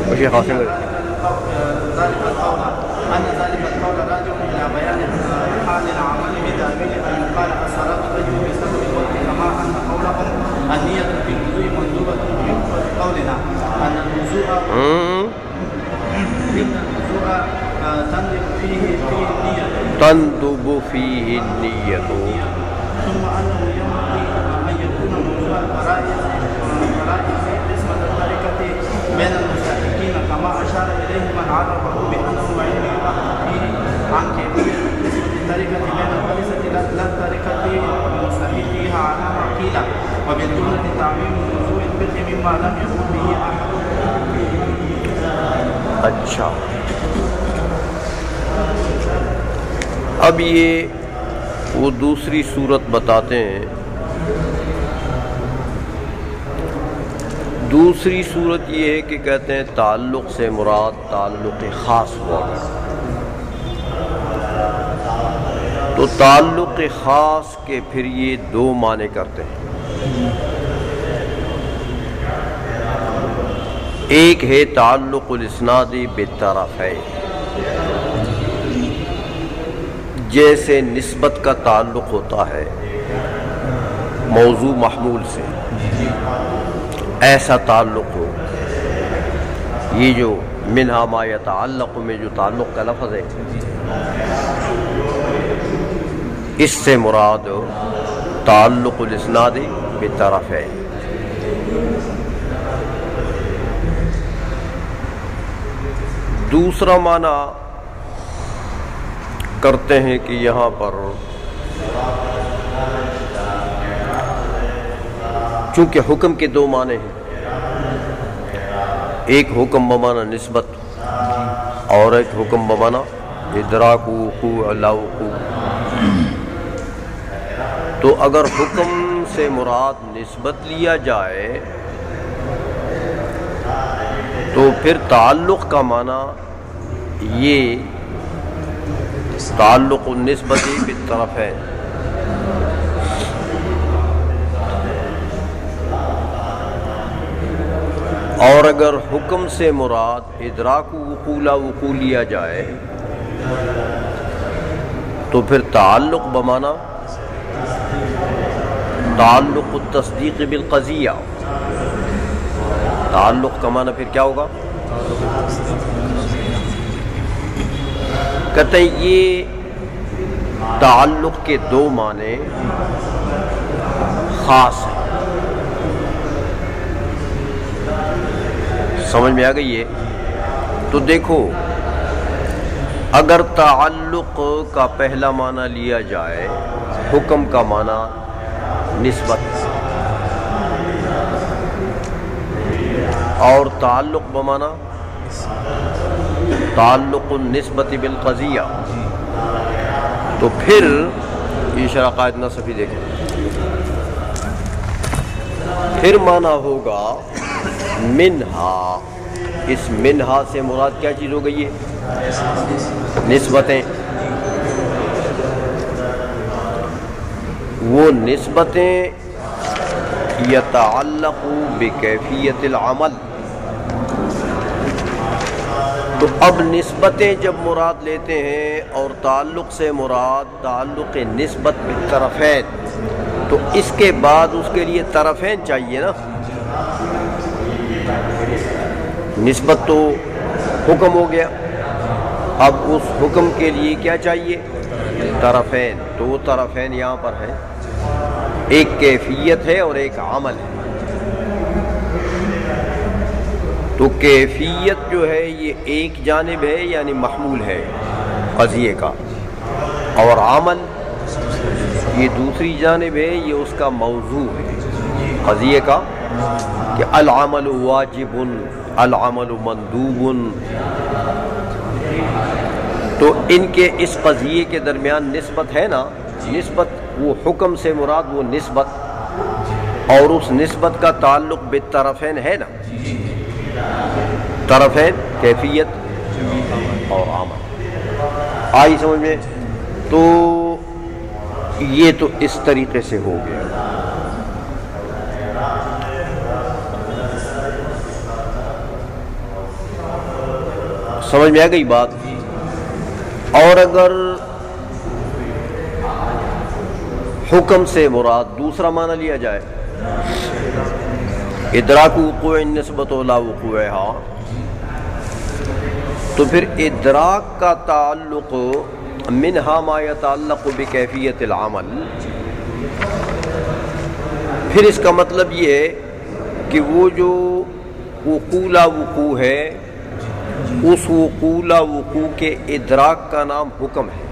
مجھے حاصل ہے أن ذلك القول راجع إلى بيان حال العمل بتأويل أن يقال الصلاة تجب بسبب الوقت كما أن قولهم النية في الوضوء مندوبة قولنا أن الوضوء تندب فيه النية ثم أنه ينبغي أن يكون موضوع الفرائض قسمة الطريقة بين المستحقين كما أشار إليه من عرفه بأنه علم فيه عن كيفية الطريقة بين الفريضة لا الطريقة مستحقيها على ما قيل وبالجملة تعميم موضوع الفقه مما لم يقل به أحد. اچھا، اب یہ وہ دوسری صورت بتاتے ہیں. دوسری صورت یہ ہے کہ کہتے ہیں تعلق سے مراد تعلق خاص ہوا کرتا. تو تعلق خاص کے پھر یہ دو معنی کرتے ہیں. ایک ہے تعلق الاسناد بالطرفین، جیسے نسبت کا تعلق ہوتا ہے موضوع محمول سے، ایسا تعلق ہو. یہ جو منہا ما یتعلق میں جو تعلق کا لفظ ہے، اس سے مراد تعلق الاسناد بالطرفین. دوسرا معنی کرتے ہیں کہ یہاں پر چونکہ حکم کے دو معنی ہیں، ایک حکم بمعنی نسبت اور ایک حکم بمعنی ادراک وقوع لا وقوع. تو اگر حکم سے مراد نسبت لیا جائے تو پھر تعلق کا معنی یہ تعلق النسبت بالطرفین. اور اگر حکم سے مراد ادراک وقوع لا وقوع لیا جائے تو پھر تعلق بمعنی تعلق التصدیق بالقضیہ. تعلق کا معنی پھر کیا ہوگا؟ کہتے ہیں یہ تعلق کے دو معنی خاص ہیں. سمجھ میں آ گئی ہے؟ تو دیکھو، اگر تعلق کا پہلا معنی لیا جائے حکم کا معنی نسبت، اور تعلق بمعنی تعلق النسبت بالقضیہ، تو پھر یہ شرح قائد نصفی دیکھیں، پھر معنی ہوگا منہا. اس منہا سے مراد کیا چیز ہو گئی ہے؟ نسبتیں. وہ نسبتیں یتعلق بکیفیت العمل. تو اب نسبتیں جب مراد لیتے ہیں اور تعلق سے مراد تعلق نسبت بالطرفین، تو اس کے بعد اس کے لیے طرفین چاہیے نا. نسبت تو حکم ہو گیا، اب اس حکم کے لیے کیا چاہیے؟ طرفین. تو وہ طرفین یہاں پر ہیں، ایک کیفیت ہے اور ایک عمل ہے. تو کیفیت جو ہے یہ ایک جانب ہے یعنی محمول ہے قضیے کا، اور عمل یہ دوسری جانب ہے، یہ اس کا موضوع ہے قضیے کا، کہ العمل واجب العمل مندوب. تو ان کے اس قضیے کے درمیان نسبت ہے نا، نسبت وہ حکم سے مراد وہ نسبت، اور اس نسبت کا تعلق بالطرفین ہے نا. طرفین کیفیت اور عمل. آئی سمجھ میں؟ تو یہ تو اس طریقے سے ہو گیا. سمجھ میں آ گئی بات؟ اور اگر حکم سے مراد دوسرا معنی لیا جائے، ادراک وقوع نسبت لا وقوعها، تو پھر ادراک کا تعلق منہا ما یتعلق بکیفیت العمل، پھر اس کا مطلب یہ ہے کہ وہ جو وقوع وقوع ہے اس وقوع وقوع کے ادراک کا نام حکم ہے،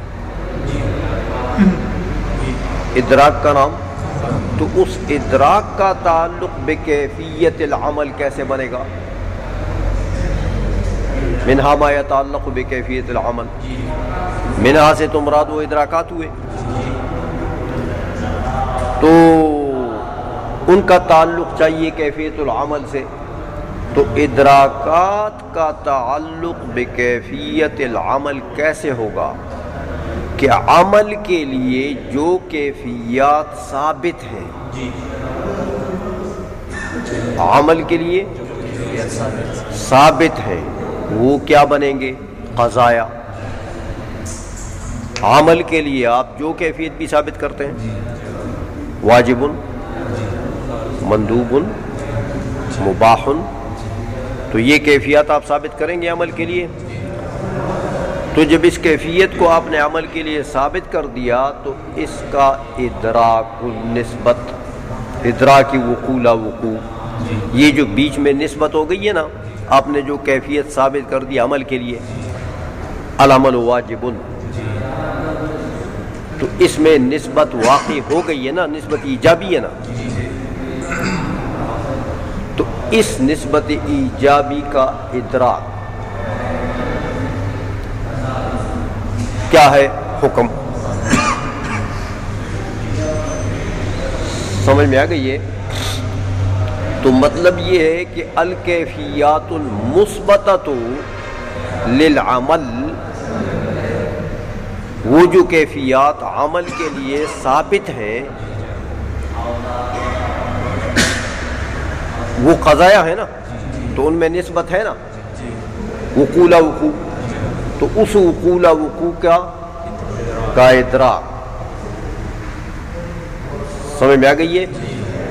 ادراک کا نام، تو اس ادراک کا تعلق بکیفیت العمل کیسے بنے گا؟ منہا ما یتعلق بکیفیت العمل، منہا سے تو مراد وہ ادراکات ہوئے، تو ان کا تعلق چاہیے کیفیت العمل سے، تو ادراکات کا تعلق بکیفیت العمل کیسے ہوگا کہ عمل کے لیے جو کیفیات ثابت ہیں، عمل کے لیے ثابت ہیں وہ کیا بنیں گے؟ قضایا۔ عمل کے لیے آپ جو کیفیت بھی ثابت کرتے ہیں، واجب، مندوب، مباح، تو یہ کیفیات آپ ثابت کریں گے عمل کے لیے، تو جب اس کیفیت کو آپ نے عمل کے لیے ثابت کر دیا تو اس کا ادراک النسبت، ادراک وقوع لا وقوع، یہ جو بیچ میں نسبت ہو گئی ہے نا، آپ نے جو کیفیت ثابت کر دی عمل کے لیے، العمل واجب، تو اس میں نسبت واقع ہو گئی ہے نا، نسبت ایجابی ہے نا، تو اس نسبت ایجابی کا ادراک کیا ہے؟ حکم۔ سمجھ میں آ گئی ہے؟ تو مطلب یہ ہے کہ الکیفیات المثبتۃ للعمل، وہ جو کیفیات عمل کے لیے ثابت ہیں وہ قضایا ہے نا، تو ان میں نسبت ہے نا، وقوع لا وقوع، تو اس وقوع لا وقوع کا ادراک، سمجھ میں آ گئی ہے؟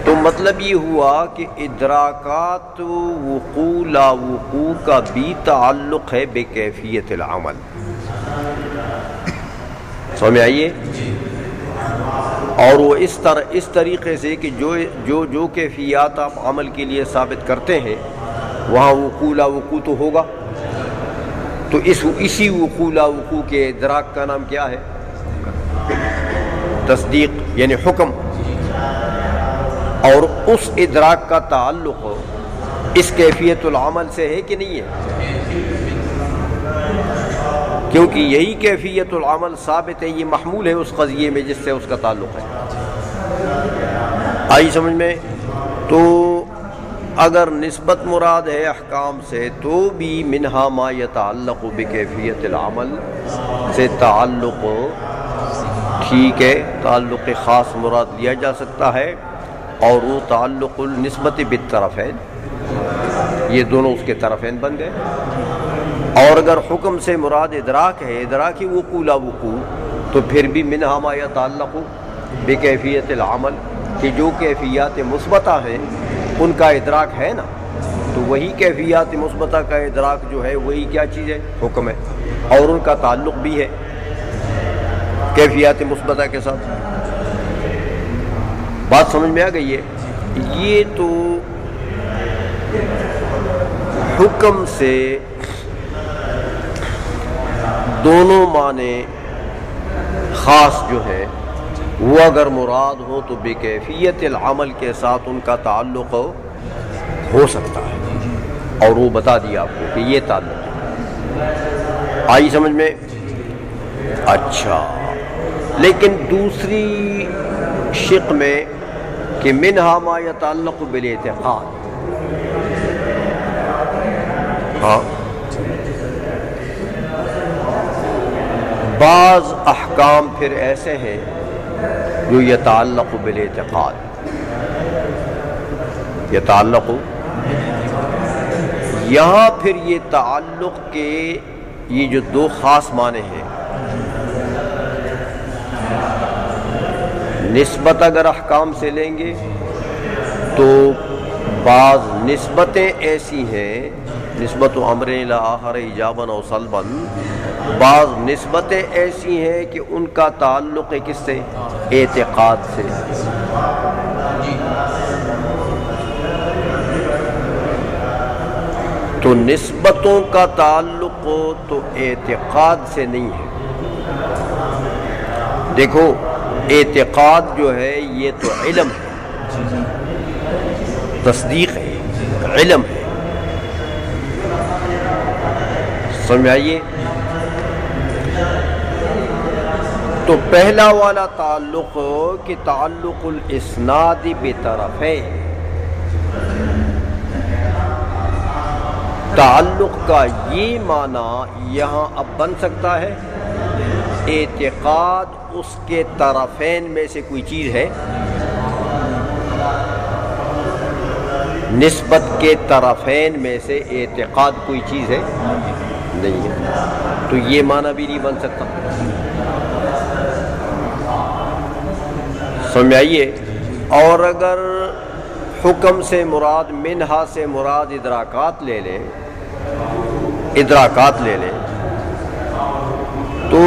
تو مطلب یہ ہوا کہ ادراکات وقوع لا وقوع کا بھی تعلق ہے بکیفیت العمل، سمجھ میں آئیے؟ اور وہ اس طریقے سے کہ جو کیفیات آپ عمل کے لیے ثابت کرتے ہیں وہاں وقوع لا وقوع تو ہوگا، تو اسی وقوع لا وقوع کے ادراک کا نام کیا ہے؟ تصدیق، یعنی حکم۔ اور اس ادراک کا تعلق اس کیفیت العمل سے ہے کہ نہیں ہے؟ کیونکہ یہی کیفیت العمل ثابت ہے، یہ محمول ہے اس قضیے میں جس سے اس کا تعلق ہے۔ آئی سمجھ میں؟ تو اگر نسبت مراد ہے احکام سے تو بھی منہا ما یتعلق بکیفیت العمل سے تعلق ٹھیک ہے، تعلق خاص مراد لیا جا سکتا ہے، اور وہ تعلق النسبت بالطرفین، یہ دونوں اس کے طرفین بن گئے۔ اور اگر حکم سے مراد ادراک ہے، ادراکی وقوع لا وقوع، تو پھر بھی منہا ما یتعلق بکیفیت العمل، کہ جو کیفیات مثبتہ ہیں ان کا ادراک ہے نا، تو وہی کیفیات مثبتہ کا ادراک جو ہے وہی کیا چیز ہے؟ حکم ہے، اور ان کا تعلق بھی ہے کیفیات مثبتہ کے ساتھ۔ بات سمجھ میں آ گئی ہے؟ یہ تو حکم سے دونوں معنی خاص جو ہیں وہ اگر مراد ہو تو بکیفیت العمل کے ساتھ ان کا تعلق ہو سکتا ہے، اور وہ بتا دیا آپ کو کہ یہ تعلق ہے۔ آئی سمجھ میں؟ اچھا، لیکن دوسری شق میں کہ منہا ما یتعلق بالاعتقاد، ہاں بعض احکام پھر ایسے ہیں جو یتعلق بالاعتقاد، یتعلق، یہاں پھر یہ تعلق کے یہ جو دو خاص معنی ہیں، نسبت اگر احکام سے لیں گے تو بعض نسبتیں ایسی ہیں، نسبت و امر الی آخر ایجاباً و سلباً، بعض نسبتیں ایسی ہیں کہ ان کا تعلق ہے کس سے؟ اعتقاد سے۔ تو نسبتوں کا تعلق تو اعتقاد سے نہیں ہے۔ دیکھو اعتقاد جو ہے یہ تو علم ہے، تصدیق ہے، علم ہے، سمجھ آئیے؟ تو پہلا والا تعلق کہ تعلق الاسناد بطرفین، تعلق کا یہ معنی یہاں اب بن سکتا ہے اعتقاد اس کے طرفین میں سے کوئی چیز ہے، نسبت کے طرفین میں سے اعتقاد کوئی چیز ہے نہیں ہے، تو یہ معنی بھی نہیں بن سکتا، سمجھ آئیے؟ اور اگر حکم سے مراد منہا سے مراد ادراکات لے لیں، ادراکات لے لیں تو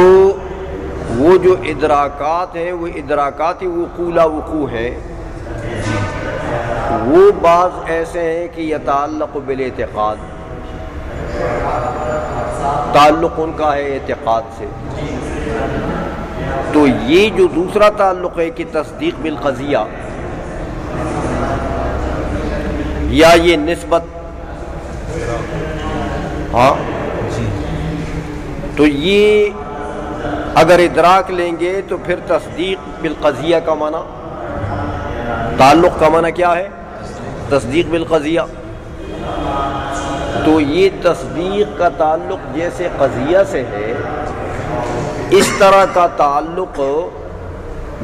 وہ جو ادراکات ہیں وہ ادراکات وقوع لا وقوع ہیں، وہ بعض ایسے ہیں کہ یتعلق بالاعتقاد، تعلق ان کا ہے اعتقاد سے، تو یہ جو دوسرا تعلق ہے کہ تصدیق بالقضیہ یا یہ نسبت، ہاں تو یہ اگر ادراک لیں گے تو پھر تصدیق بالقضیہ کا معنی، تعلق کا معنی کیا ہے؟ تصدیق بالقضیہ، تو یہ تصدیق کا تعلق جیسے قضیہ سے ہے اس طرح کا تعلق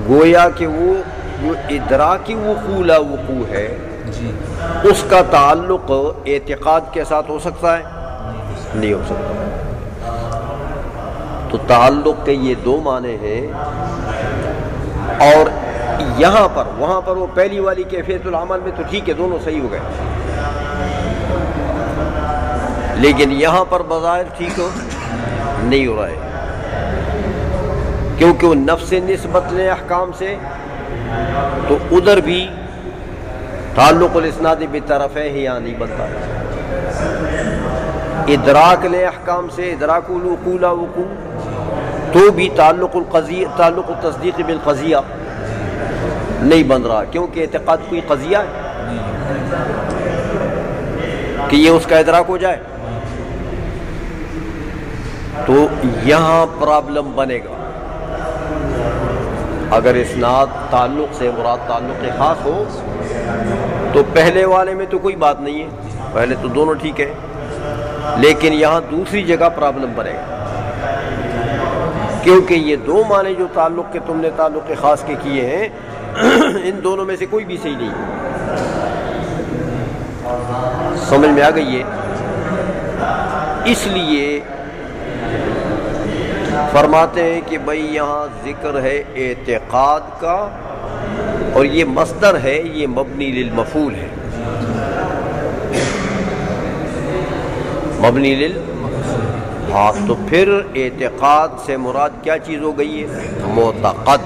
گویا کہ وہ جو ادراکی وقوع لا وقوع ہے اس کا تعلق اعتقاد کے ساتھ ہو سکتا ہے؟ نہیں ہو سکتا۔ تو تعلق کے یہ دو معنی ہیں، اور یہاں پر وہاں پر وہ پہلی والی کیفیت العمل میں تو ٹھیک ہے دونوں صحیح ہو گئے، لیکن یہاں پر بظاہر ٹھیک ہو نہیں ہو رہا ہے، کیونکہ وہ نفس نسبت لیں احکام سے تو ادھر بھی تعلق الاسناد بطرفہ ہی یہاں نہیں بنتا، ادراک لیں احکام سے ادراک الوقوع لا وقوع تو بھی تعلق التصدیق بالقضیہ نہیں بن رہا، کیونکہ اعتقاد کوئی قضیہ ہے کہ یہ اس کا ادراک ہو جائے، تو یہاں پرابلم بنے گا۔ اگر اسناد تعلق سے مراد تعلق خاص ہو تو پہلے والے میں تو کوئی بات نہیں ہے، پہلے تو دونوں ٹھیک ہے، لیکن یہاں دوسری جگہ پرابلم بنے گا، کیونکہ یہ دو معنی جو تعلق کے تم نے تعلق خاص کے کیے ہیں ان دونوں میں سے کوئی بھی صحیح نہیں ہے، سمجھ میں آ گئی ہے؟ اس لیے فرماتے ہیں کہ بھئی یہاں ذکر ہے اعتقاد کا، اور یہ مصدر ہے، یہ مبنی للمفعول ہے، مبنی ہاں تو پھر اعتقاد سے مراد کیا چیز ہو گئی ہے؟ معتقد۔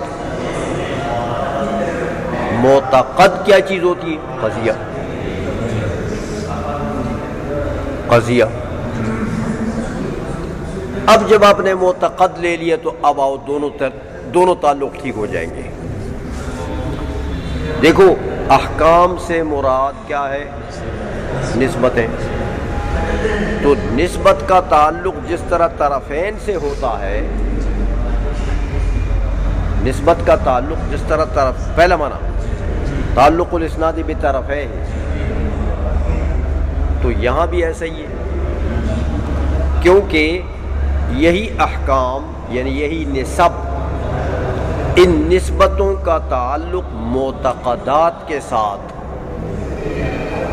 معتقد کیا چیز ہوتی ہے؟ قضیہ، قضیہ۔ اب جب آپ نے معتقد لے لیا تو اب آؤ دونوں تعلق ٹھیک ہو جائیں گے۔ دیکھو احکام سے مراد کیا ہے؟ نسبتیں، تو نسبت کا تعلق جس طرح طرفین سے ہوتا ہے، نسبت کا تعلق جس طرح پہلا معنی تعلق الاسناد بطرفین، تو یہاں بھی ایسا ہی ہے، کیونکہ یہی احکام یعنی یہی نسب، ان نسبتوں کا تعلق معتقدات کے ساتھ،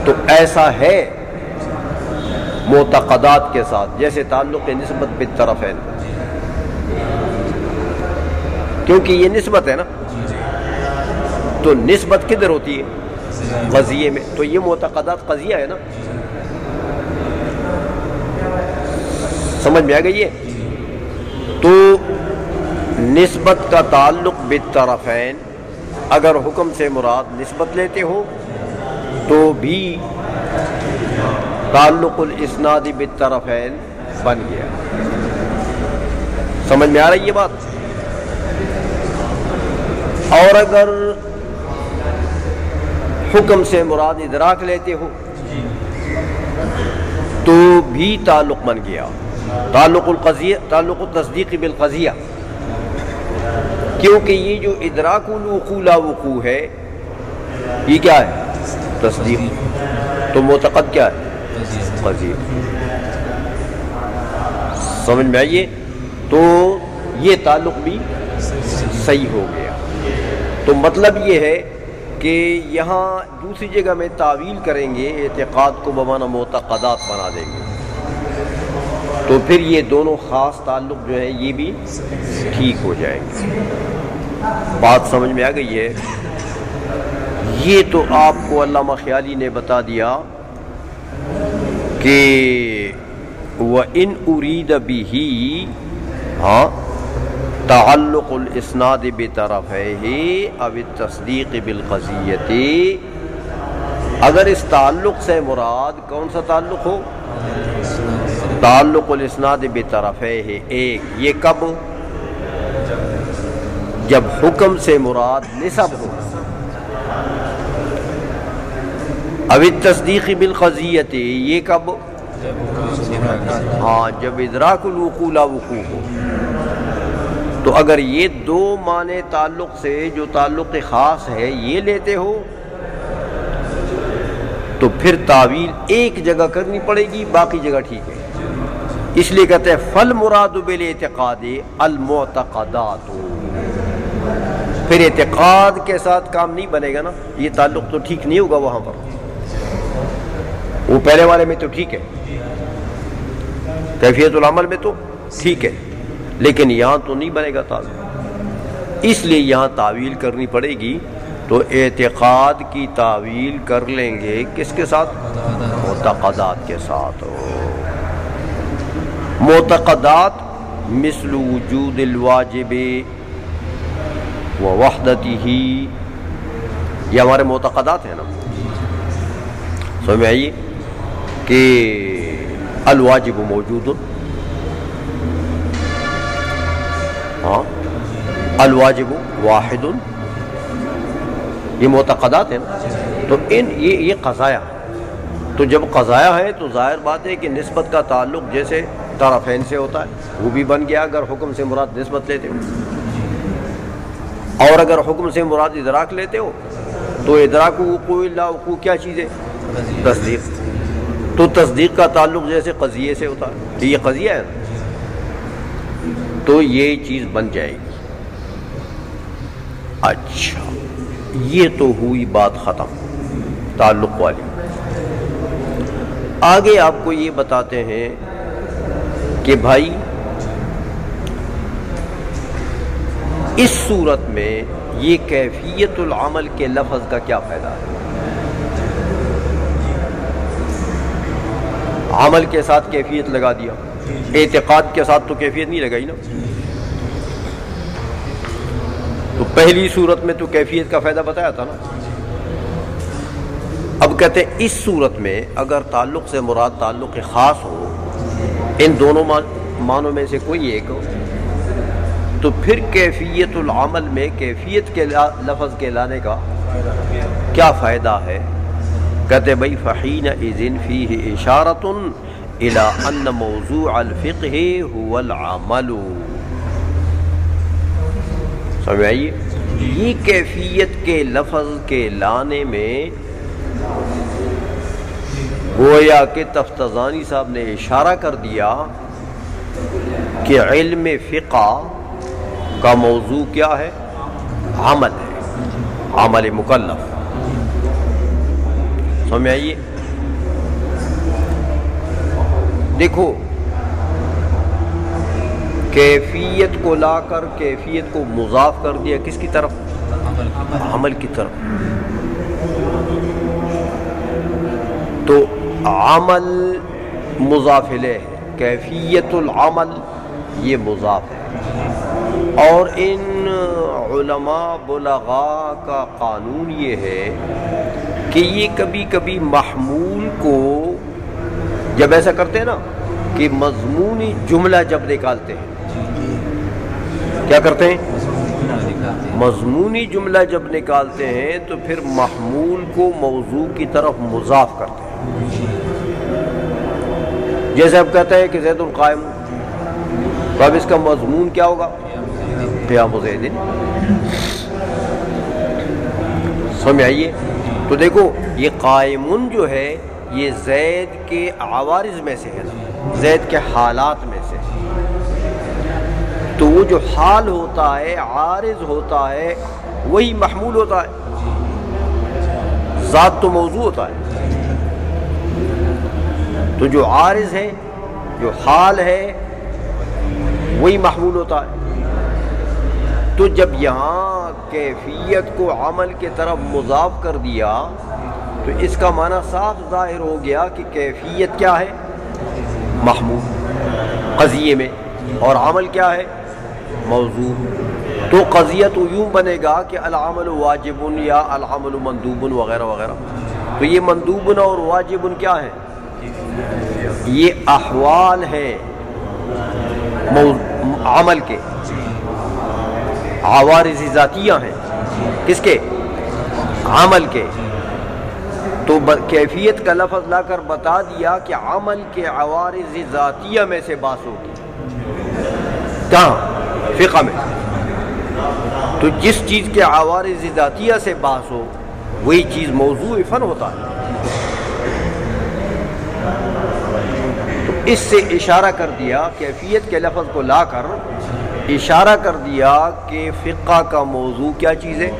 تو ایسا ہے معتقدات کے ساتھ، جیسے تعلق نسبت بالطرفین، کیونکہ یہ نسبت ہے نا، تو نسبت کدھر ہوتی ہے؟ قضیے میں، تو یہ معتقدات قضیہ ہے نا، سمجھ میں آ گئی ہے؟ تو نسبت کا تعلق بالطرفین، اگر حکم سے مراد نسبت لیتے ہو تو بھی تعلق الاسناد بالطرفین بن گیا. سمجھ میں آ رہی ہے بات؟ اور اگر حکم سے مراد ادراک لیتے ہو تو بھی تعلق بن گیا، تعلق القضیہ، تعلق التصدیق بالقضیہ، کیونکہ یہ جو ادراک الوقوع لا وقوع ہے یہ کیا ہے؟ تصدیق. تو معتقد کیا ہے؟ قضیہ. سمجھ میں آئیے؟ تو یہ تعلق بھی صحیح ہو گیا. تو مطلب یہ ہے کہ یہاں دوسری جگہ میں تعویل کریں گے، اعتقاد کو بمعنی معتقدات بنا دیں گے، تو پھر یہ دونوں خاص تعلق جو ہے یہ بھی ٹھیک ہو جائیں گے. بات سمجھ میں آ گئی ہے؟ یہ تو آپ کو علامہ خیالی نے بتا دیا کہ وَإِنْ أُرِيدَ بِهِ تعلق الاسناد بطرفیہ او التصدیق بالقضیہ. اگر اس تعلق سے مراد کون سا تعلق ہو؟ تعلق الاسناد بطرفیہ. ایک یہ کب؟ جب حکم سے مراد نسب ہو. او التصدیق بالقضیہ یہ کب؟ ہاں جب ادراک الوقوع لا وقوع ہو. تو اگر یہ دو معنی تعلق سے جو تعلق خاص ہے یہ لیتے ہو تو پھر تعویل ایک جگہ کرنی پڑے گی، باقی جگہ ٹھیک ہے. اس لیے کہتے ہیں فالمراد بالاعتقاد المعتقدات. پھر اعتقاد کے ساتھ کام نہیں بنے گا نا، یہ تعلق تو ٹھیک نہیں ہوگا وہاں پر. وہ پہلے والے میں تو ٹھیک ہے، کیفیت العمل میں تو ٹھیک ہے، لیکن یہاں تو نہیں بنے گا تعویل. اس لیے یہاں تعویل کرنی پڑے گی. تو اعتقاد کی تعویل کر لیں گے کس کے ساتھ؟ معتقدات کے ساتھ. معتقدات مثل وجود الواجب ووحدتہ، یہ ہمارے معتقدات ہیں نا. سمجھ میں آئیے کہ الواجب موجود، ہاں الواجب واحد، یہ معتقدات ہیں نا. تو یہ قضایا. تو جب قضایا ہے تو ظاہر بات ہے کہ نسبت کا تعلق جیسے طرفین سے ہوتا ہے وہ بھی بن گیا اگر حکم سے مراد نسبت لیتے ہو. اور اگر حکم سے مراد ادراک لیتے ہو تو ادراک وقوع لا وقوع کیا چیز ہے؟ تصدیق. تو تصدیق کا تعلق جیسے قضیے سے ہوتا ہے کہ یہ قضیہ ہے تو یہ چیز بن جائے گی. اچھا یہ تو ہوئی بات ختم تعلق والی. آگے آپ کو یہ بتاتے ہیں کہ بھائی اس صورت میں یہ کیفیت العمل کے لفظ کا کیا فائدہ ہے؟ عمل کے ساتھ کیفیت لگا دیا، اعتقاد کے ساتھ تو کیفیت نہیں لگائی نا. تو پہلی صورت میں تو کیفیت کا فائدہ بتایا تھا نا. اب کہتے ہیں اس صورت میں اگر تعلق سے مراد تعلق خاص ہو، ان دونوں معنوں میں سے کوئی ایک ہو، تو پھر کیفیت العمل میں کیفیت کے لفظ کے لانے کا کیا فائدہ ہے؟ کہتے بھائی فحینئذ فیہ اشارۃ الی ان موضوع الفقہ هو العمل. سمجھ آئیے؟ یہ کیفیت کے لفظ کے لانے میں گویا کہ تفتزانی صاحب نے اشارہ کر دیا کہ علم فقہ کا موضوع کیا ہے؟ عمل ہے، عمل مکلف. سمجھ آئیے؟ دیکھو کیفیت کو لا کر کیفیت کو مضاف کر دیا کس کی طرف؟ عمل کی طرف. تو عمل مضاف الیہ ہے، کیفیت العمل یہ مضاف ہے. اور ان علماء بلغاء کا قانون یہ ہے کہ یہ کبھی کبھی محمول کو جب ایسا کرتے ہیں نا کہ مضمونی جملہ جب نکالتے ہیں، کیا کرتے ہیں؟ مضمونی جملہ جب نکالتے ہیں تو پھر محمول کو موضوع کی طرف مضاف کرتے ہیں. جیسے اب کہتے ہیں کہ زید القائم، تو اب اس کا مضمون کیا ہوگا؟ قیام زید. سمجھ آئیے؟ تو دیکھو یہ قائمون جو ہے یہ زید کے عوارض میں سے ہے نا، زید کے حالات میں سے. تو وہ جو حال ہوتا ہے، عارض ہوتا ہے، وہی محمول ہوتا ہے. ذات تو موضوع ہوتا ہے. تو جو عارض ہے، جو حال ہے، وہی محمول ہوتا ہے. تو جب یہاں کیفیت کو عمل کی طرف مضاف کر دیا تو اس کا معنی صاف ظاہر ہو گیا کہ کیفیت کیا ہے؟ محمول قضیے میں، اور عمل کیا ہے؟ موضوع. تو قضیہ تو یوں بنے گا کہ العمل واجب یا العمل مندوب وغیرہ وغیرہ. تو یہ مندوب اور واجب کیا ہے؟ یہ احوال ہیں عمل کے، عوارض ذاتیہ ہیں. کس کے؟ عمل کے. تو کیفیت کا لفظ لا کر بتا دیا کہ عمل کے عوارض ذاتیہ میں سے بحث ہوگی. کہاں؟ فقہ میں. تو جس چیز کے عوارض ذاتیہ سے بحث ہو وہی چیز موضوع فن ہوتا ہے. تو اس سے اشارہ کر دیا، کیفیت کے لفظ کو لا کر اشارہ کر دیا کہ فقہ کا موضوع کیا چیز ہے؟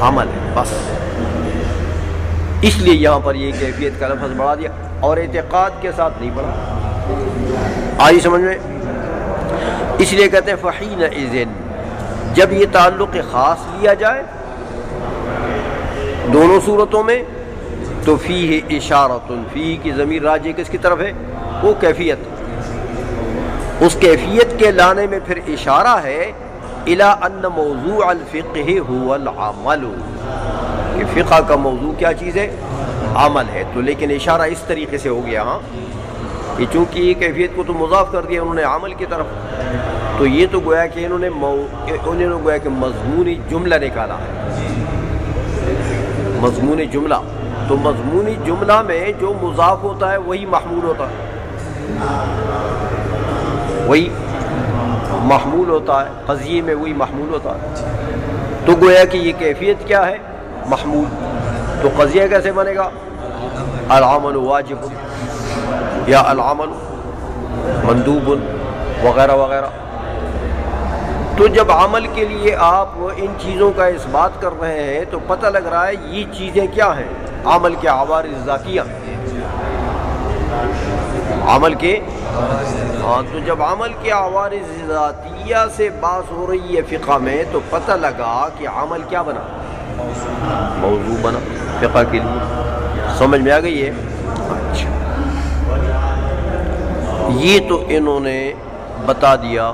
عمل ہے. بس اس لیے یہاں پر یہ کیفیت کا لفظ بڑھا دیا اور اعتقاد کے ساتھ نہیں بڑھا. آئی سمجھ میں؟ اس لیے کہتے ہیں فحینئذ، جب یہ تعلق خاص لیا جائے دونوں صورتوں میں تو فیہ اشارۃ، فیہ کی ضمیر راجع کس کی طرف ہے؟ وہ کیفیت. اس کیفیت کے لانے میں پھر اشارہ ہے الی ان موضوع الفقہ هو العمل، کہ فقہ کا موضوع کیا چیز ہے؟ عمل ہے. تو لیکن اشارہ اس طریقے سے ہو گیا ہاں کہ چونکہ یہ کیفیت کو تو مضاف کر دیا انہوں نے عمل کی طرف، تو یہ تو گویا کہ انہوں نے گویا کہ مضمونی جملہ نکالا ہے. مضمونی جملہ، تو مضمونی جملہ میں جو مضاف ہوتا ہے وہی محمول ہوتا ہے، وہی محمول ہوتا ہے. قضیے میں وہی محمول ہوتا ہے. تو گویا کہ یہ کیفیت کیا ہے؟ محمول. تو قضیہ کیسے بنے گا؟ العمل واجب یا العمل مندوب وغیرہ وغیرہ. تو جب عمل کے لیے آپ ان چیزوں کا اس بات کر رہے ہیں تو پتہ لگ رہا ہے یہ چیزیں کیا ہیں؟ عمل کے عوارض ذاتیہ. عمل کے ہاں، تو جب عمل کے عوارض ذاتیہ سے بات ہو رہی ہے فقہ میں تو پتہ لگا کہ عمل کیا بنا؟ موضوع بنا فقہ کے لیے. سمجھ میں آ گئی ہے؟ اچھا، یہ تو انہوں نے بتا دیا.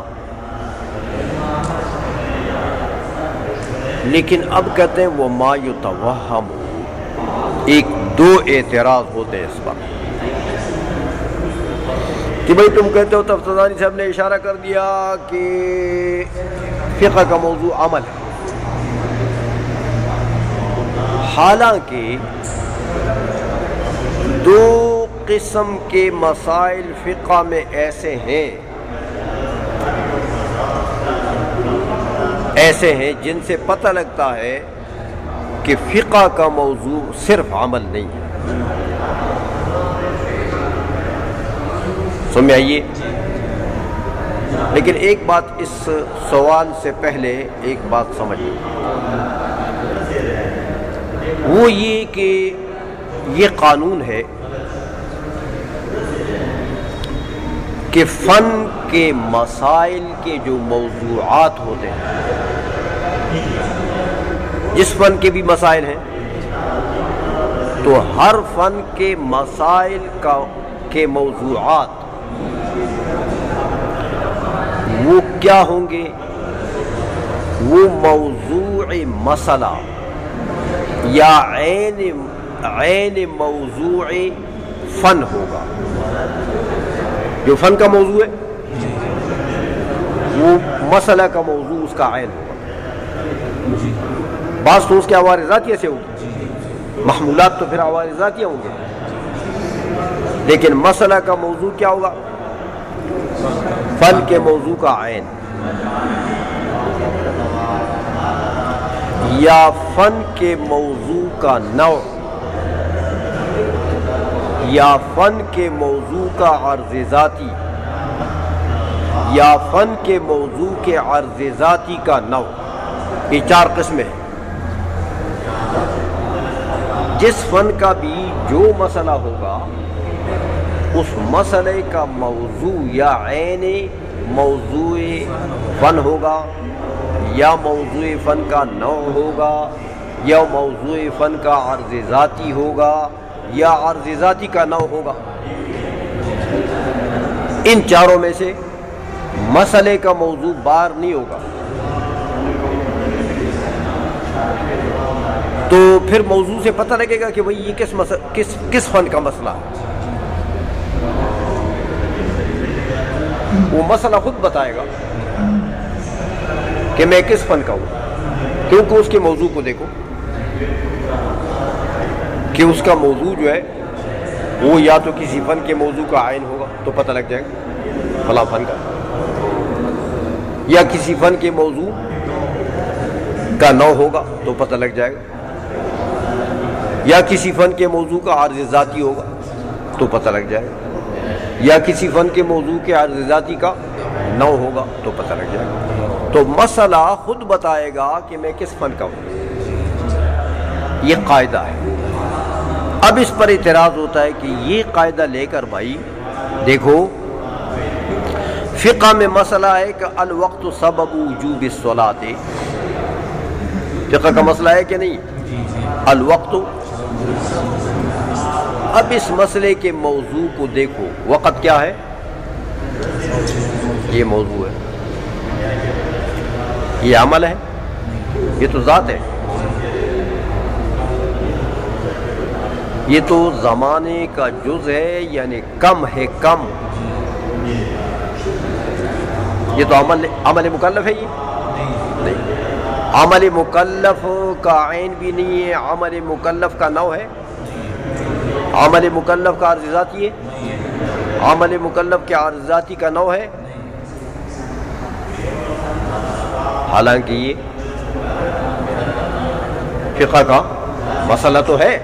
لیکن اب کہتے ہیں وہ ما یتوہم، ایک دو اعتراض ہوتے ہیں اس پر کہ بھئی تم کہتے ہو تفتزانی صاحب نے اشارہ کر دیا کہ فقہ کا موضوع عمل ہے، حالانکہ دو قسم کے مسائل فقہ میں ایسے ہیں جن سے پتہ لگتا ہے کہ فقہ کا موضوع صرف عمل نہیں ہے. سمجھ آئیے؟ لیکن ایک بات اس سوال سے پہلے ایک بات سمجھیں، وہ یہ کہ یہ قانون ہے کہ فن کے مسائل کے جو موضوعات ہوتے ہیں، جس فن کے بھی مسائل ہیں، تو ہر فن کے مسائل کے موضوعات وہ کیا ہوں گے؟ وہ موضوع مسئلہ یا عین موضوع فن ہوگا۔ جو فن کا موضوع ہے وہ مسئلہ کا موضوع اس کا عین ہوگا۔ بعض تو اس کے عوارض ذاتیہ سے ہوگی، محمولات تو پھر عوارض ذاتیہ ہوں گے، لیکن مسئلہ کا موضوع کیا ہوگا؟ فن کے موضوع کا عین، یا فن کے موضوع کا نوع، یا فن کے موضوع کا عرض ذاتی، یا فن کے موضوع کے عرض ذاتی کا نوع۔ یہ چار قسمیں ہیں۔ جس فن کا بھی جو مسئلہ ہوگا اس مسئلے کا موضوع یا عین موضوع فن ہوگا، یا موضوع فن کا نوع ہوگا، یا موضوع فن کا عرض ذاتی ہوگا، یا عرض ذاتی کا نوع ہوگا۔ ان چاروں میں سے مسئلے کا موضوع بار نہیں ہوگا، تو پھر موضوع سے پتہ لگے گا کہ بھئی یہ کس فن کا مسئلہ ہے۔ وہ مسئلہ خود بتائے گا کہ میں کس فن کا ہوں، کیونکہ اس کے موضوع کو دیکھو کہ اس کا موضوع جو ہے وہ یا تو کسی فن کے موضوع کا عین ہوگا تو پتہ لگ جائے گا فلاں فن کا، یا کسی فن کے موضوع کا نوع ہوگا تو پتہ لگ جائے گا، یا کسی فن کے موضوع کا عرض ذاتی ہوگا تو پتہ لگ جائے گا، یا کسی فن کے موضوع کے عرض ذاتی کا نوع ہوگا تو پتہ لگ جائے گا۔ تو مسئلہ خود بتائے گا کہ میں کس فن کا ہوں۔ یہ قاعدہ ہے۔ اب اس پر اعتراض ہوتا ہے کہ یہ قاعدہ لے کر بھائی دیکھو، فقہ میں مسئلہ ہے کہ الوقت سبب وجوب الصلاۃ، فقہ کا مسئلہ ہے کہ نہیں؟ الوقت، اب اس مسئلے کے موضوع کو دیکھو، وقت کیا ہے؟ یہ موضوع ہے، یہ عمل ہے، یہ تو ذات ہے، یہ تو زمانے کا جز ہے، یعنی کم ہے، کم، یہ تو عمل مکلف ہے، یہ نہیں، عمل مکلف کا عین بھی نہیں ہے، عمل مکلف کا نوع ہے، عمل مکلف کا عرض ذاتی ہے، عمل مکلف کے عرض ذاتی کا نوع ہے، حالانکہ یہ فقہ کا مسئلہ تو ہے،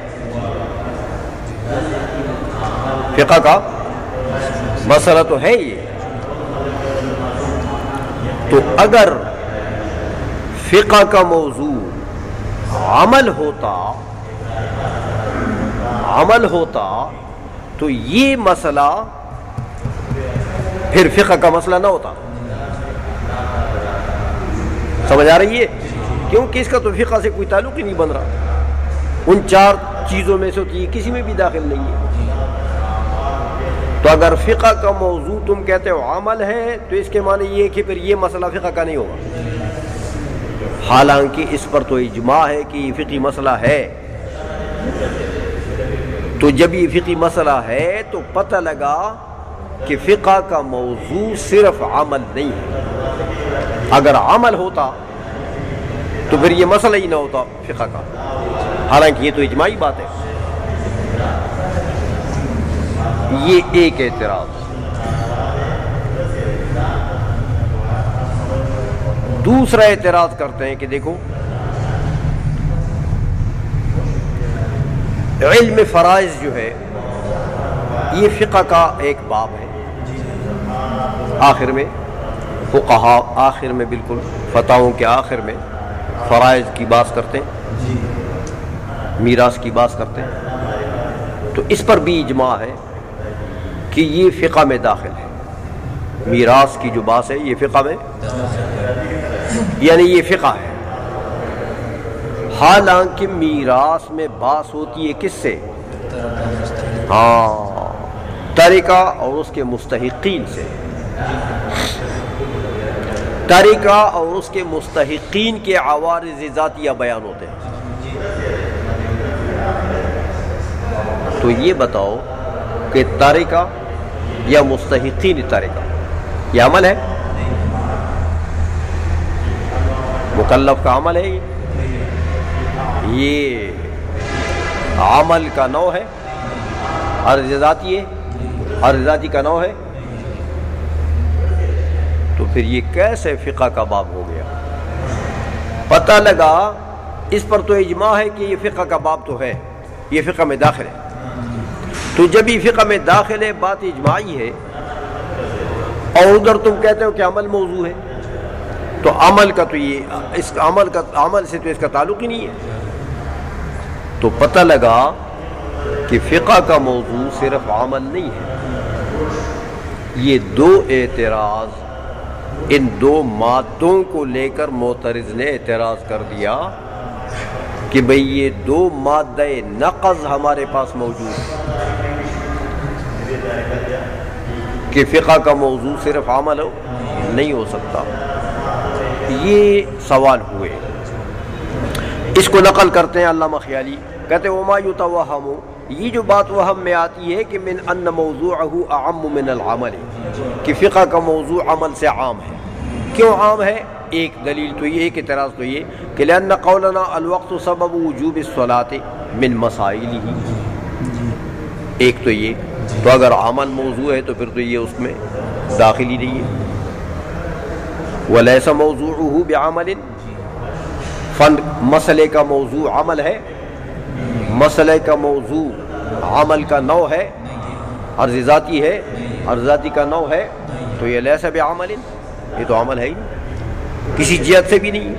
فقہ کا مسئلہ تو ہے یہ۔ تو اگر فقہ کا موضوع عمل ہوتا تو یہ مسئلہ پھر فقہ کا مسئلہ نہ ہوتا۔ سمجھ آ رہی ہے؟ کیونکہ اس کا تو فقہ سے کوئی تعلق ہی نہیں بن رہا، ان چار چیزوں میں سے تو یہ کسی میں بھی داخل نہیں ہے۔ تو اگر فقہ کا موضوع تم کہتے ہو عمل ہے تو اس کے معنی یہ کہ پھر یہ مسئلہ فقہ کا نہیں ہوگا، حالانکہ اس پر تو اجماع ہے کہ یہ فقہی مسئلہ ہے۔ تو جب یہ فقہی مسئلہ ہے تو پتہ لگا کہ فقہ کا موضوع صرف عمل نہیں ہے۔ اگر عمل ہوتا تو پھر یہ مسئلہ ہی نہ ہوتا فقہ کا، حالانکہ یہ تو اجماعی بات ہے۔ یہ ایک اعتراض۔ دوسرا اعتراض کرتے ہیں کہ دیکھو، علم فرائض جو ہے یہ فقہ کا ایک باب ہے، آخر میں فقہا آخر میں بالکل فتاووں کے آخر میں فرائض کی بات کرتے ہیں، میراث کی بات کرتے ہیں، تو اس پر بھی اجماع ہے کہ یہ فقہ میں داخل ہے۔ میراث کی جو بات ہے یہ فقہ میں یعنی یہ فقہ ہے. حالانکہ میراث میں بات ہوتی ہے کس سے؟ ہاں ترکہ اور اس کے مستحقین سے. ترکہ اور اس کے مستحقین کے عوارض ذاتیہ بیان ہوتے ہیں. تو یہ بتاؤ کہ ترکہ یا مستحقین ترکہ یہ عمل ہے؟ مکلف کا عمل ہے یہ عمل کا نوع ہے؟ عرض ذاتی ہے؟ عرض ذاتی کا نوع ہے؟ تو پھر یہ کیسے فقہ کا باب ہو گیا؟ پتہ لگا اس پر تو اجماع ہے کہ یہ فقہ کا باب تو ہے، یہ فقہ میں داخل ہے. تو جب یہ فقہ میں داخل ہے بات اجماعی ہے اور ادھر تم کہتے ہو کہ عمل موضوع ہے، تو عمل کا تو یہ اس عمل سے تو اس کا تعلق ہی نہیں ہے. تو پتہ لگا کہ فقہ کا موضوع صرف عمل نہیں ہے. یہ دو اعتراض ان دو مادوں کو لے کر معترض نے اعتراض کر دیا کہ بھئی یہ دو مادہ نقض ہمارے پاس موجود ہے کہ فقہ کا موضوع صرف عمل ہو نہیں ہو سکتا. یہ سوال ہوئے. اس کو نقل کرتے ہیں علامہ خیالی، کہتے ہیں وما یتوہم، یہ جو بات وہم میں آتی ہے کہ من ان موضوعہ اعم من العمل، کہ فقہ کا موضوع عمل سے عام ہے. کیوں عام ہے؟ ایک دلیل تو یہ، ایک اعتراض تو یہ کہ لأن قولنا الوقت سبب وجوب الصلاة من مسائلہ، ایک تو یہ. تو اگر عمل موضوع ہے تو پھر تو یہ اس میں داخل ہی نہیں ہے. ولیس موضوعہ بعمل، فن مسئلے کا موضوع عمل ہے، مسئلے کا موضوع عمل کا نوع ہے، عرض ذاتی ہے، عرض ذاتی کا نوع ہے، تو یہ لیس بعمل، یہ تو عمل ہے ہی کسی جہت سے بھی نہیں.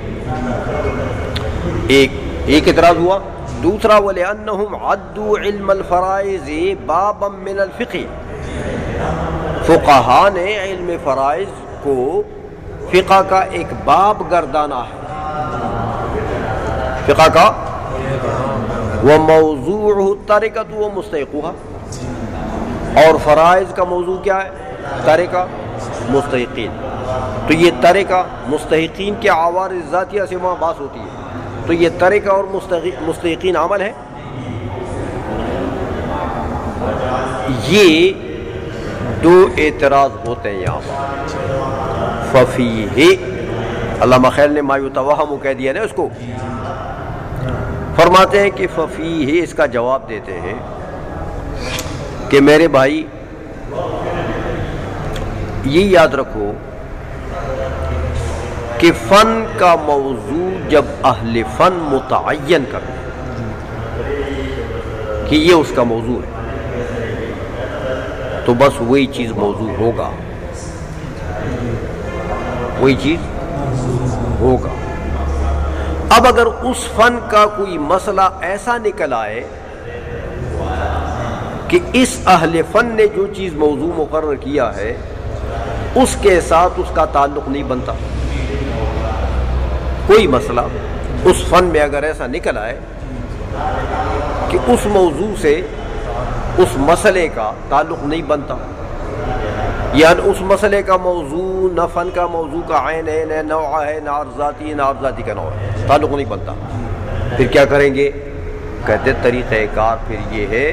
ایک اعتراض ہوا. دوسرا وَلِأَنَّهُمْ عَدُّوا عِلْمَ الْفَرَائِضِ بَابًا مِنَ الْفِقْهِ، فقہاء نے علم فرائض کو فقہ کا ایک باب گردانا ہے. فقہ کا وَمَوْضُوعُهُ التَّرِكَةُ وَمُسْتَحِقُّهَا، اور فرائض کا موضوع کیا ہے؟ ترکہ، مستحقین. تو یہ ترکہ مستحقین کے عوارض ذاتیہ سے وہاں بات ہوتی ہے. تو یہ ترکہ اور مستحقین عمل ہے. یہ دو اعتراض ہوتے ہیں یہاں پر. ففیہ، علامہ خیل نے ما یتوہم کہہ دیا نا اس کو، فرماتے ہیں کہ ففیہ اس کا جواب دیتے ہیں کہ میرے بھائی یہ یاد رکھو کہ فن کا موضوع جب اہل فن متعین کریں کہ یہ اس کا موضوع ہے تو بس وہی چیز موضوع ہوگا، وہی چیز ہوگا. اب اگر اس فن کا کوئی مسئلہ ایسا نکل آئے کہ اس اہل فن نے جو چیز موضوع مقرر کیا ہے اس کے ساتھ اس کا تعلق نہیں بنتا، کوئی مسئلہ اس فن میں اگر ایسا نکل آئے کہ اس موضوع سے اس مسئلے کا تعلق نہیں بنتا، یعنی اس مسئلے کا موضوع نہ فن کا موضوع کا عین ہے، نہ نوع ہے، نہ عرض ذاتی ہے، نہ عرض ذاتی کا نوع ہے، تعلق نہیں بنتا. پھر کیا کریں گے؟ کہتے طریقہ کار پھر یہ ہے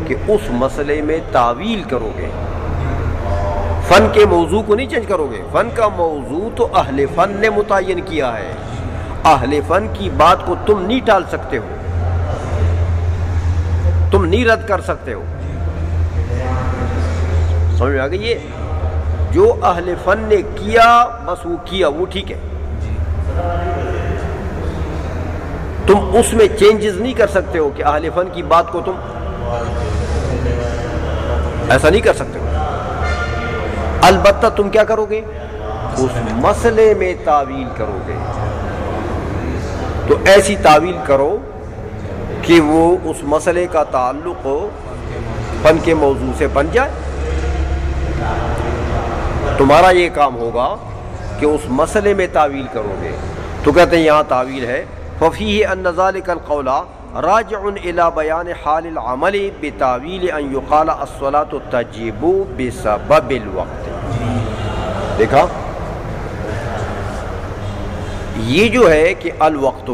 کہ اس مسئلے میں تعویل کرو گے، فن کے موضوع کو نہیں چینج کرو گے. فن کا موضوع تو اہل فن نے متعین کیا ہے، اہل فن کی بات کو تم نہیں ٹال سکتے ہو، تم نہیں رد کر سکتے ہو. سمجھ میں آ گئی؟ یہ جو اہل فن نے کیا بس وہ کیا، وہ ٹھیک ہے، تم اس میں چینجز نہیں کر سکتے ہو کہ اہل فن کی بات کو تم ایسا نہیں کر سکتے ہو. البتہ تم کیا کرو گے؟ اس مسئلے میں تعویل کرو گے. تو ایسی تعویل کرو کہ وہ اس مسئلے کا تعلق فن کے موضوع سے بن جائے. تمہارا یہ کام ہوگا کہ اس مسئلے میں تعویل کرو گے. تو کہتے ہیں یہاں تعویل ہے ففیہ ان ذلک القول راجع الى بیان حال العمل بتاویل ان یقال الصلاۃ تجب بسبب الوقت. دیکھا یہ جو ہے کہ الوقت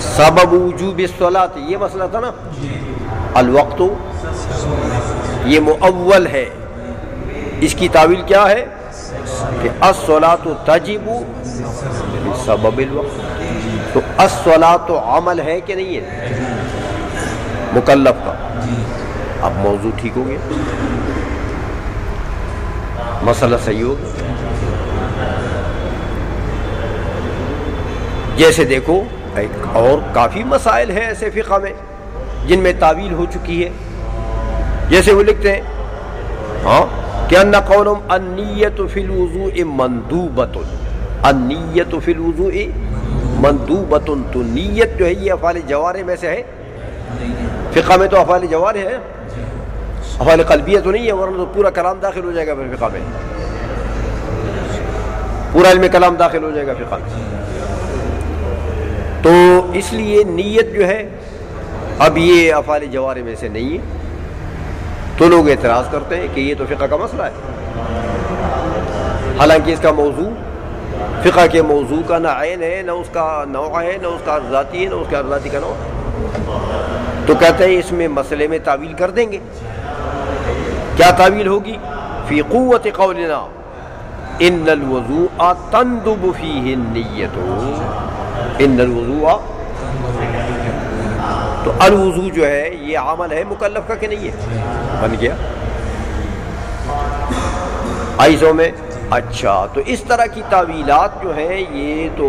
سبب وجوب الصلاۃ، یہ مسئلہ تھا نا. الوقت یہ مؤول ہے، اس کی تعویل کیا ہے کہ الصلاۃ تجب بسبب الوقت. تو الصلاۃ عمل ہے کہ نہیں ہے مکلف کا. اب موضوع ٹھیک ہو گیا، مسئلہ صحیح ہو گیا. جیسے دیکھو ایک اور کافی مسائل ہیں ایسے فقہ میں جن میں تعویل ہو چکی ہے. جیسے وہ لکھتے ہیں ہاں کہ ان قولهم النیۃ فی الوضوء مندوبۃ، النیۃ فی الوضوء مندوبۃ. تو نیت جو ہے یہ افعال جوارح میں سے ہے. فقہ میں تو افعال جوارح ہے، افعال قلبیہ تو نہیں ہے، ورنہ تو پورا کلام داخل ہو جائے گا. پھر فقہ میں پورا علم کلام داخل ہو جائے گا فقہ میں. تو اس لیے نیت جو ہے اب یہ افعال جوارح میں سے نہیں ہے. تو لوگ اعتراض کرتے ہیں کہ یہ تو فقہ کا مسئلہ ہے، حالانکہ اس کا موضوع فقہ کے موضوع کا نہ عین ہے، نہ اس کا نوع ہے، نہ اس کا ذاتی ہے، نہ اس کا ذاتی کا نوع. تو کہتے ہیں اس میں مسئلے میں تعویل کر دیں گے. کیا تعویل ہوگی؟ فی قوت قولنا ان الوضوء تندب فیہ النیۃ. ان الوضوء، تو الوضوء جو ہے یہ عمل ہے مکلف کا کہ نہیں ہے؟ بن گیا آئیزوں میں. اچھا تو اس طرح کی تعویلات جو ہیں یہ تو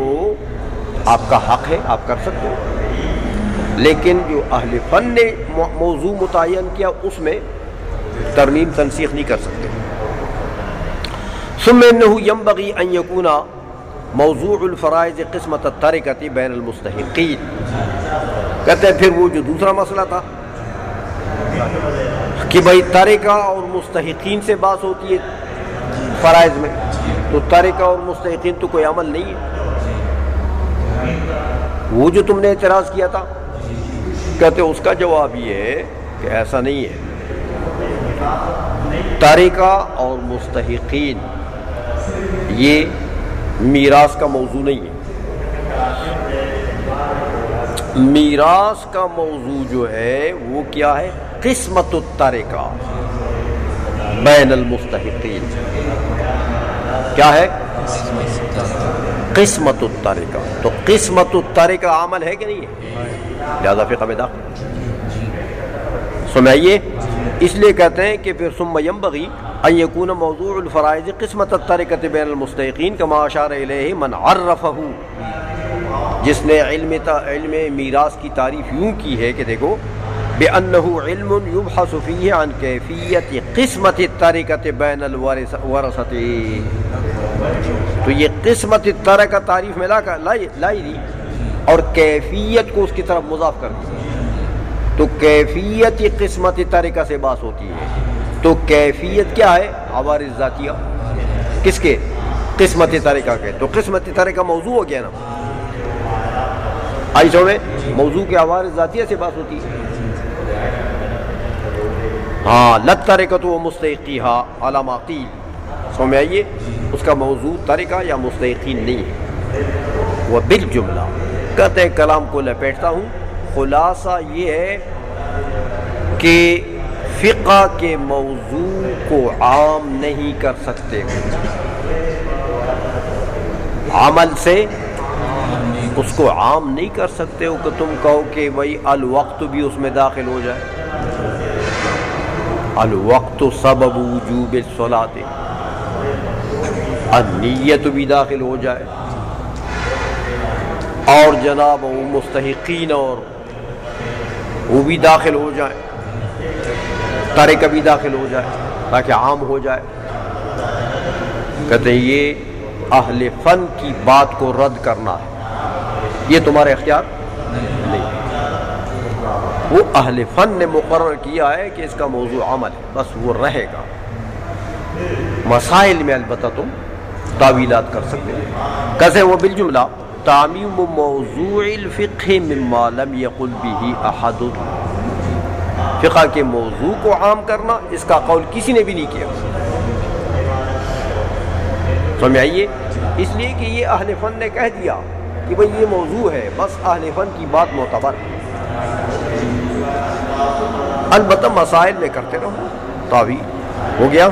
آپ کا حق ہے، آپ کر سکتے ہو، لیکن جو اہل فن نے موضوع متعین کیا اس میں ترمیم تنسیخ نہیں کر سکتے. ثم انه ينبغي ان يكون موضوع الفرائض قسمت الترکۃ بین المستحقین. کہتے ہیں پھر وہ جو دوسرا مسئلہ تھا کہ بھائی ترکہ اور مستحقین سے بات ہوتی ہے فرائض میں، تو ترکہ اور مستحقین تو کوئی عمل نہیں ہے. وہ جو تم نے اعتراض کیا تھا کہتے اس کا جواب یہ ہے کہ ایسا نہیں ہے. ترکہ اور مستحقین یہ میراث کا موضوع نہیں ہے. میراث کا موضوع جو ہے وہ کیا ہے؟ قسمت الترکہ بین المستحقین. کیا ہے؟ قسمت الترکہ. تو قسمت الترکہ عمل ہے کہ نہیں ہے؟ لہذا فقہ میں داخل. سمجھئے، اس لیے کہتے ہیں کہ پھر ثم ينبغي ان يكون موضوع الفرائض قسمت الترکۃ بین المستحقین کما اشار الیہ من عرفہ. جس نے علم میراث کی تعریف یوں کی ہے کہ دیکھو بأنه علم يبحث فيه عن کیفیت قسمت الترکۃ بین الورثۃ. تو یہ قسمت الترکہ تعریف میں لائی دی اور کیفیت کو اس کی طرف مضاف کر دی. تو کیفیت قسمت ترکہ سے بات ہوتی ہے. تو کیفیت کیا ہے؟ عوارض ذاتیہ. کس کے؟ قسمت ترکہ کے. تو قسمت ترکہ موضوع ہو گیا نا. آئیسوں میں موضوع کے عوارض ذاتیہ سے بات ہوتی ہے. ہاں لت ترکۃ و مستحقیہا علی ما قیل. سمجھ آئیے، اس کا موضوع ترکہ یا مستحقین نہیں ہے. وہ بالجملہ کہتے ہیں کلام کو لپیٹتا ہوں، خلاصہ یہ ہے کہ فقہ کے موضوع کو عام نہیں کر سکتے. عمل سے اس کو عام نہیں کر سکتے ہو کہ تم کہو کہ بھائی الوقت بھی اس میں داخل ہو جائے. الوقت سبب وجوب الصلاۃ، النیت بھی داخل ہو جائے، اور جناب وہ مستحقین اور وہ بھی داخل ہو جائے، ترکہ بھی داخل ہو جائے تاکہ عام ہو جائے. کہتے ہیں یہ اہل فن کی بات کو رد کرنا ہے، یہ تمہارے اختیار نہیں. وہ اہل فن نے مقرر کیا ہے کہ اس کا موضوع عمل ہے، بس وہ رہے گا. مسائل میں البتہ تم تعویلات کر سکتے ہیں. کیسے وہ بالجملہ تعمیم موضوع الفقہ مما لم یقل به احد، فقہ کے موضوع کو عام کرنا اس کا قول کسی نے بھی نہیں کیا. سمجھ آئیے؟ اس لیے کہ یہ اہل فن نے کہہ دیا کہ بھئی یہ موضوع ہے، بس اہل فن کی بات معتبر. البتہ مسائل میں کرتے رہو تعویل. ہو گیا؟